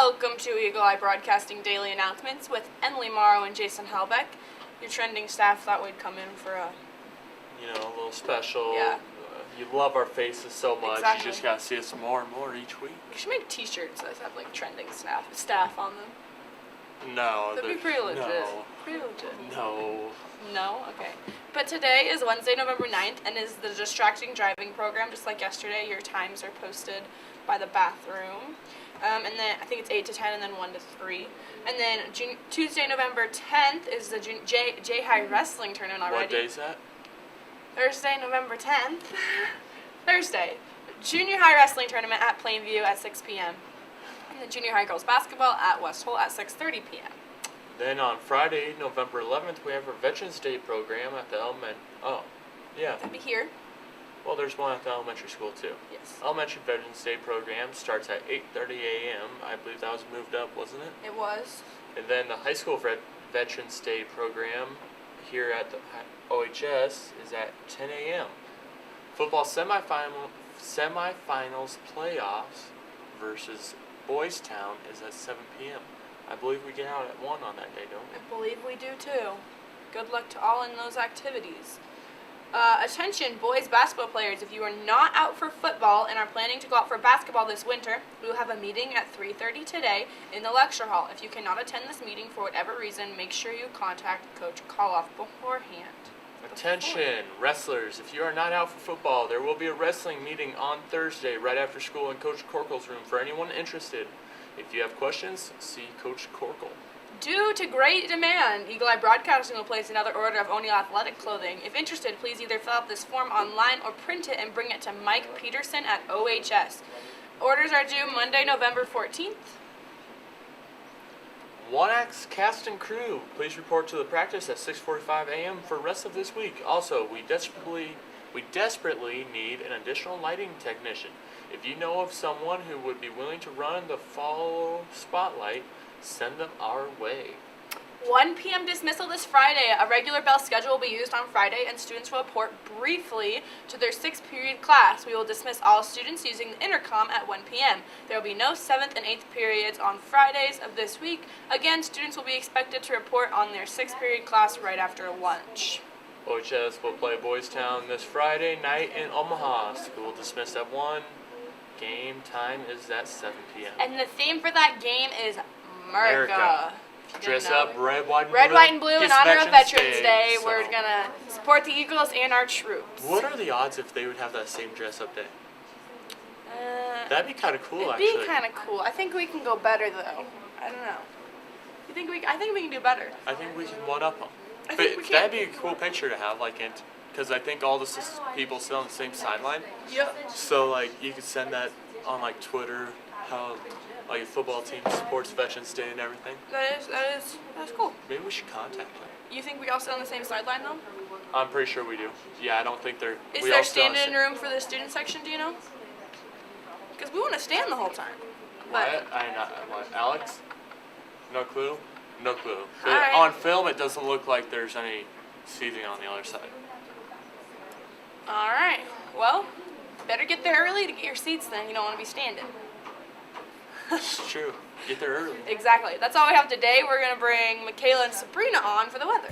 Welcome to Eagle Eye Broadcasting Daily Announcements with Emily Morrow and Jason Halbeck. Your trending staff thought we'd come in for a little special. Yeah. You love our faces so much. Exactly. You just gotta see us more and more each week. We should make t-shirts that have like trending staff on them. No. That'd be pretty legit. No. Pretty legit. No. No? Okay. But today is Wednesday, November 9th, and is the Distracting Driving program. Just like yesterday, your times are posted by the bathroom. And then I think it's 8 to 10 and then 1 to 3. And then Tuesday, November 10th is the J High Wrestling Tournament already. What day is that? Thursday, November 10th. Thursday. Junior High Wrestling Tournament at Plainview at 6 p.m. And the Junior High Girls Basketball at West Holt at 6:30 p.m. Then on Friday, November 11th, we have our Veterans Day program at the That'd be here. Well, there's one at the elementary school too. Yes. Elementary Veterans Day program starts at 8:30 a.m. I believe that was moved up, wasn't it? It was. And then the high school Veterans Day program here at the OHS is at 10 a.m. Football semifinals playoffs versus Boys Town is at 7 p.m. I believe we get out at 1 on that day, don't we? I believe we do too. Good luck to all in those activities. Attention, boys basketball players. If you are not out for football and are planning to go out for basketball this winter, we will have a meeting at 3:30 today in the lecture hall. If you cannot attend this meeting for whatever reason, make sure you contact Coach Koloff beforehand. Attention, wrestlers. If you are not out for football, there will be a wrestling meeting on Thursday right after school in Coach Corkle's room for anyone interested. If you have questions, see Coach Corkle. Due to great demand, Eagle Eye Broadcasting will place another order of O'Neill athletic clothing. If interested, please either fill out this form online or print it and bring it to Mike Peterson at OHS. Orders are due Monday, November 14th. 1X cast and crew, please report to the practice at 6:45 a.m. for rest of this week. Also, we desperately need an additional lighting technician. If you know of someone who would be willing to run the fall spotlight, send them our way. 1 p.m. dismissal this Friday. A regular bell schedule will be used on Friday, and students will report briefly to their 6th period class. We will dismiss all students using the intercom at 1 p.m. There will be no 7th and 8th periods on Fridays of this week. Again, students will be expected to report on their 6th period class right after lunch. OHS will play Boys Town this Friday night in Omaha. School dismissed at 1. Game time is at 7 p.m. And the theme for that game is America. Dress up red, white, and red, blue. white, and blue in It's honor of Veterans Day. so We're going to support the Eagles and our troops. What are the odds if they would have that same dress-up day? That'd be kind of cool, It'd be kind of cool. I think we can go better, though. I don't know. I think we can do better. I think we can one-up them. I think we can. That'd be a cool picture to have, because I think all the people sit on the same sideline. Yep. So, you could send that on, Twitter, how, a football team supports Veterans Day and everything. That's cool. Maybe we should contact them. You think we all sit on the same sideline, though? I'm pretty sure we do. Yeah, I don't think they're... Is there standing room for the student section, do you know? Because we want to stand the whole time. But What, Alex? No clue? No clue. All right. On film, it doesn't look like there's any seating on the other side. All right. Well, better get there early to get your seats then. You don't want to be standing. It's true. Get there early. Exactly. That's all we have today. We're going to bring Michaela and Sabrina on for the weather.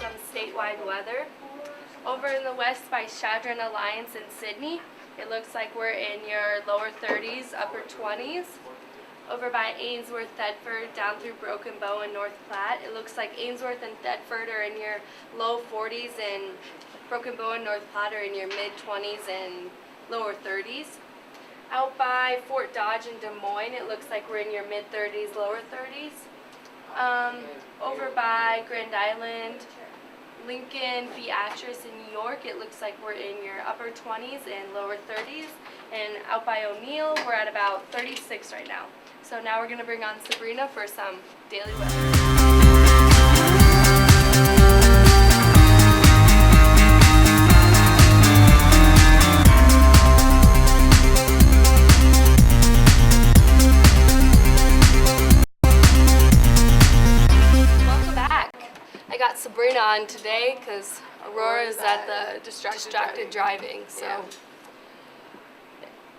Some statewide weather. Over in the west by Chadron Alliance in Sydney, it looks like we're in your lower 30s, upper 20s. Over by Ainsworth, Thetford, down through Broken Bow and North Platte, it looks like Ainsworth and Thetford are in your low 40s and Broken Bow and North Platte are in your mid 20s and lower 30s. Out by Fort Dodge and Des Moines, it looks like we're in your mid 30s, lower 30s. Over by Grand Island, Lincoln, Beatrice, and New York, it looks like we're in your upper 20s and lower 30s. And out by O'Neill, we're at about 36 right now. So now we're going to bring on Sabrina for some daily weather. on today because Aurora is at the distracted driving. So Yeah.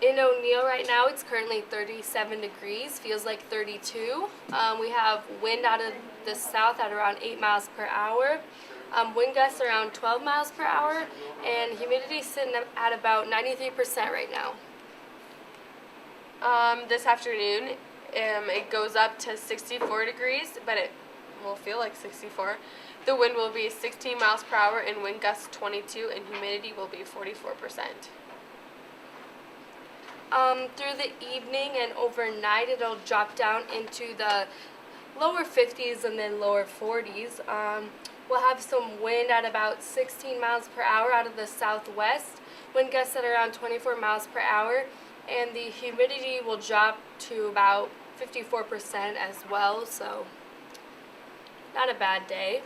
in O'Neill right now, it's currently 37 degrees. Feels like 32. We have wind out of the south at around 8 miles per hour. Wind gusts around 12 miles per hour, and humidity sitting at about 93% right now. This afternoon, it goes up to 64 degrees, but it will feel like 64. The wind will be 16 miles per hour and wind gusts 22, and humidity will be 44%. Through the evening and overnight, it'll drop down into the lower 50s and then lower 40s. We'll have some wind at about 16 miles per hour out of the southwest, wind gusts at around 24 miles per hour, and the humidity will drop to about 54% as well, so not a bad day.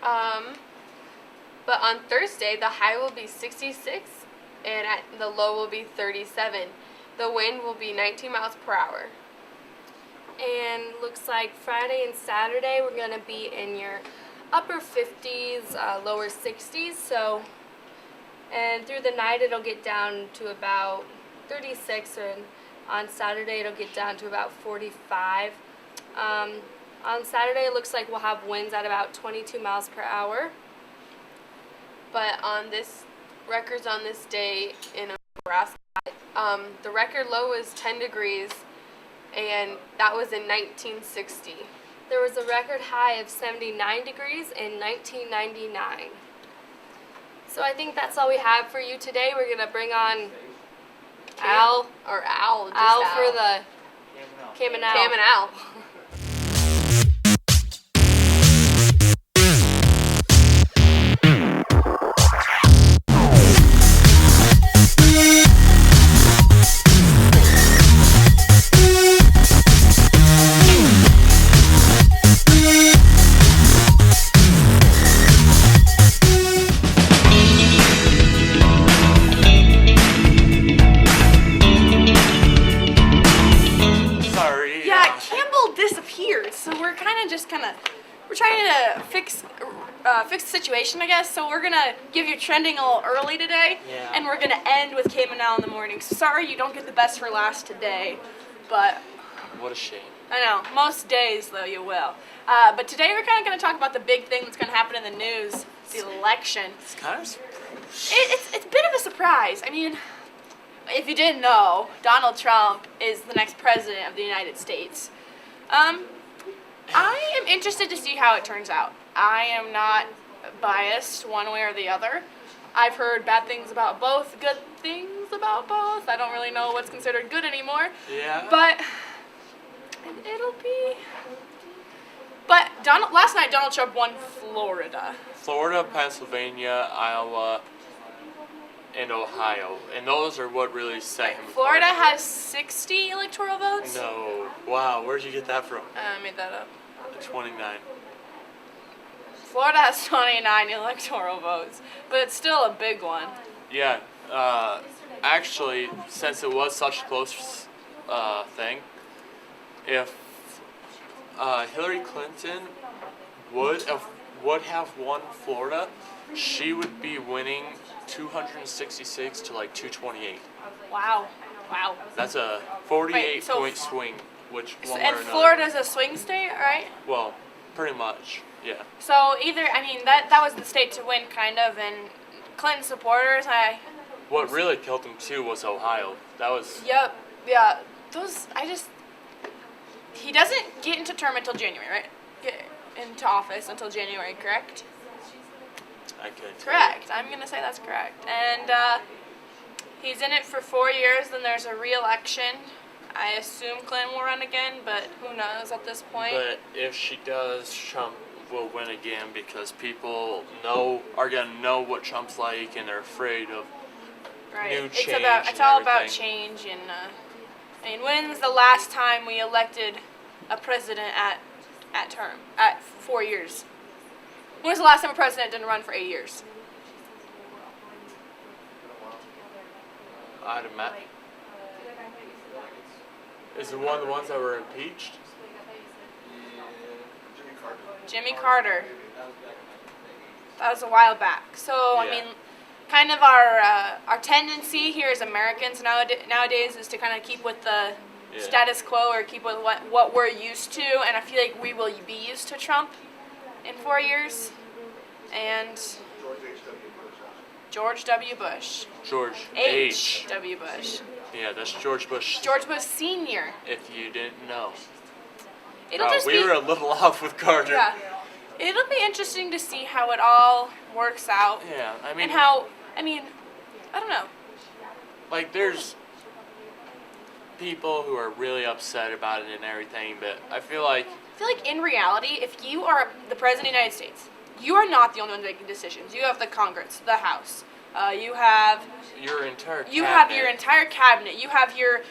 But on Thursday, the high will be 66 and the low will be 37. The wind will be 19 miles per hour. And looks like Friday and Saturday we're going to be in your upper 50s, lower 60s. So, and through the night it'll get down to about 36, and on Saturday it'll get down to about 45. On Saturday it looks like we'll have winds at about 22 miles per hour. But on this records on this day in Nebraska, the record low was 10 degrees, and that was in 1960. There was a record high of 79 degrees in 1999. So I think that's all we have for you today. We're going to bring on Al For the Cam and Al. Cam and Al. Sorry. Yeah, Campbell disappeared, so we're trying to fix the situation, I guess. So we're gonna give you trending a little early today, Yeah. and we're gonna end with Cam and Al in the morning. So sorry you don't get the best for last today, but What a shame. I know most days though you will. But today we're kind of gonna talk about the big thing that's gonna happen in the news, the election. It's kind of. It's a bit of a surprise. I mean, if you didn't know, Donald Trump is the next president of the United States. I am interested to see how it turns out. I am not biased one way or the other. I've heard bad things about both, good things about both. I don't really know what's considered good anymore. Yeah. But it'll be. But last night Donald Trump won Florida. Florida, Pennsylvania, Iowa, and Ohio, and those are what really set him Florida apart. has 60 electoral votes. No. Wow, where'd you get that from? I made that up. 29. Florida has 29 electoral votes, but it's still a big one. Yeah. Actually, since it was such a close thing, if Hillary Clinton would have won Florida, she would be winning 266 to like 228. Wow. That's a 48 Wait, so point swing, which one way or And another. Florida's a swing state, right? Well, pretty much, yeah. So either, I mean, that was the state to win, kind of, and Clinton supporters, What really killed him too was Ohio. That was Yep, yeah, he doesn't get into term until January, right? Get into office until January, correct? I could. Correct. I'm going to say that's correct. And he's in it for 4 years, then there's a re-election. I assume Clinton will run again, but who knows at this point. But if she does, Trump will win again because people are gonna know what Trump's like, and they're afraid of new change. It's and all about everything. change. And I mean, when's the last time we elected a president at 4 years? When was the last time a president didn't run for 8 years? I'd imagine. Is it one of the ones that were impeached? Jimmy Carter. That was a while back. So I Yeah. mean, kind of our tendency here as Americans nowadays is to kind of keep with the Yeah. status quo or keep with what we're used to, and I feel like we will be used to Trump in 4 years. And George W. Bush. George H. W. Bush. Yeah, that's George Bush. George Bush Sr. If you didn't know. It'll just we be were a little off with Carter. yeah. It'll be interesting to see how it all works out Yeah, I mean, and how I don't know. like, there's people who are really upset about it and everything, but I feel like, I feel like in reality, if you are the president of the United States, you are not the only one making decisions. You have the Congress, the House. You have your entire you cabinet, have your entire cabinet. You have your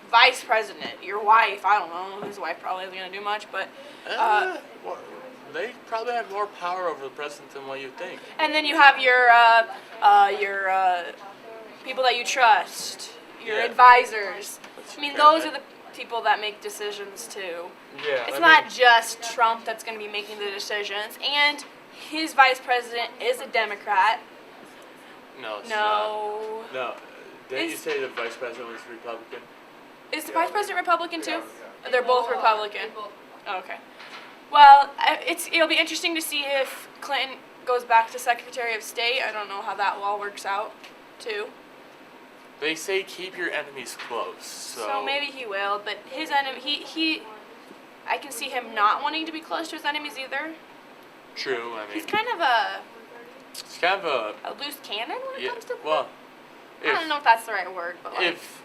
vice president, your wife. I don't know. His wife probably isn't gonna do much, but well, they probably have more power over the president than what you think. and then you have your people that you trust, your Yeah. advisors. That's I mean, fair, those but- are the people that make decisions too. Yeah, It's I not mean, just Trump that's going to be making the decisions, and his vice president is a Democrat. no, it's No. not. No, didn't you Is- say the vice president was Republican? Is the vice president Republican too? They're both They Republican. both- Oh, okay. Well, it'll be interesting to see if Clinton goes back to Secretary of State. I don't know how that all works out, too. They say keep your enemies close, So maybe he will, but his enemy, he I can see him not wanting to be close to his enemies either. True, I mean, He's kind of a it's kind of a loose cannon when it yeah, comes to. well, I don't know if that's the right word, but like if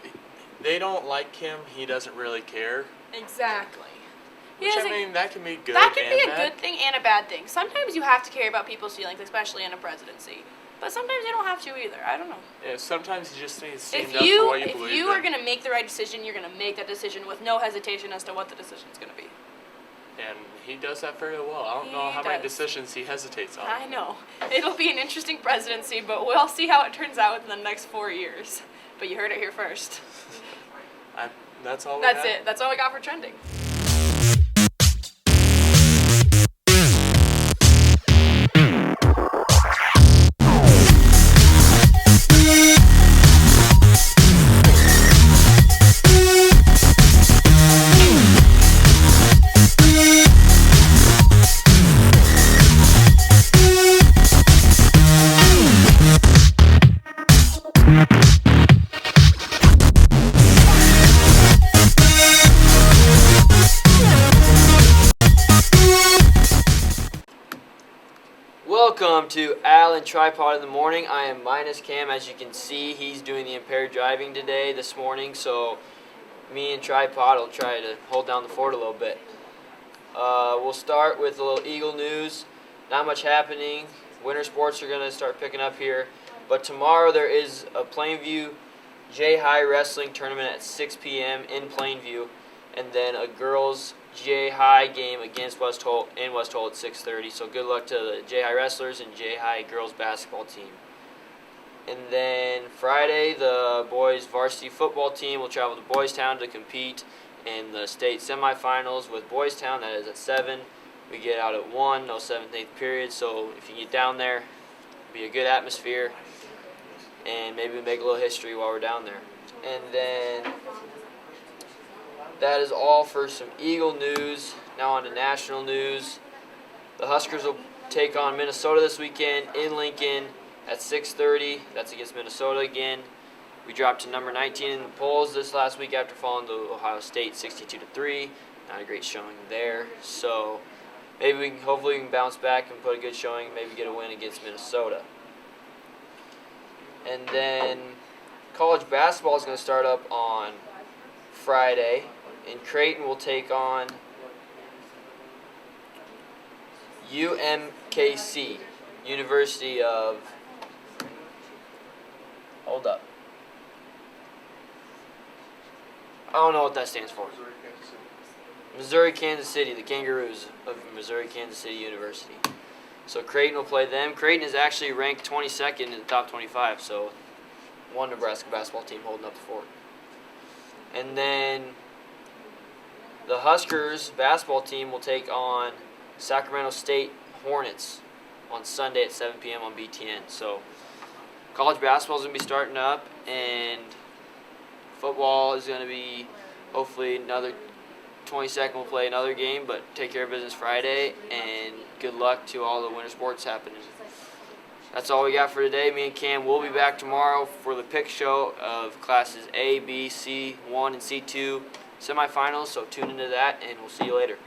they don't like him, he doesn't really care. exactly. He Which, I doesn't- mean, that can be good that can and be a bad. good thing and a bad thing. Sometimes you have to care about people's feelings, especially in a presidency. But sometimes you don't have to either. I don't know. Yeah, sometimes you just need to stand If up you for what you if believe you are in. gonna make the right decision, you're gonna make that decision with no hesitation as to what the decision's gonna be. And he does that very well. I don't know He how many does. decisions he hesitates on. I know. It'll be an interesting presidency, but we'll see how it turns out in the next 4 years. But you heard it here first. That's all we That's have? it. That's all we got for trending. Welcome to Al and Tripod in the Morning. I am minus Cam. As you can see, he's doing the impaired driving today, this morning, so me and Tripod will try to hold down the fort a little bit. We'll start with a little Eagle news. Not much happening. Winter sports are going to start picking up here. But tomorrow there is a Plainview J-High Wrestling Tournament at 6 p.m. in Plainview. And then a girls' J-High game against West Holt at 6:30. So good luck to the J-High wrestlers and J-High girls basketball team. And then Friday, the boys varsity football team will travel to Boys Town to compete in the state semifinals with Boys Town. That is at 7. We get out at 1, no 7th, 8th period. So if you get down there, it'll be a good atmosphere. And maybe we make a little history while we're down there. And then that is all for some Eagle news. Now on to national news. The Huskers will take on Minnesota this weekend in Lincoln at 6:30. That's against Minnesota again. We dropped to number 19 in the polls this last week after falling to Ohio State 62-3. Not a great showing there. So maybe hopefully we can bounce back and put a good showing, maybe get a win against Minnesota. And then college basketball is going to start up on Friday. And Creighton will take on UMKC, University of... Hold up. I don't know what that stands for. Missouri, Kansas City, the Kangaroos of Missouri, Kansas City University. So Creighton will play them. Creighton is actually ranked 22nd in the top 25, so one Nebraska basketball team holding up the fort. And then the Huskers basketball team will take on Sacramento State Hornets on Sunday at 7 p.m. on BTN. So college basketball is going to be starting up, and football is going to be hopefully another 22nd. We'll play another game, but take care of business Friday, and good luck to all the winter sports happening. That's all we got for today. Me and Cam will be back tomorrow for the pick show of classes A, B, C1, and C2 semifinals, so tune into that, and we'll see you later.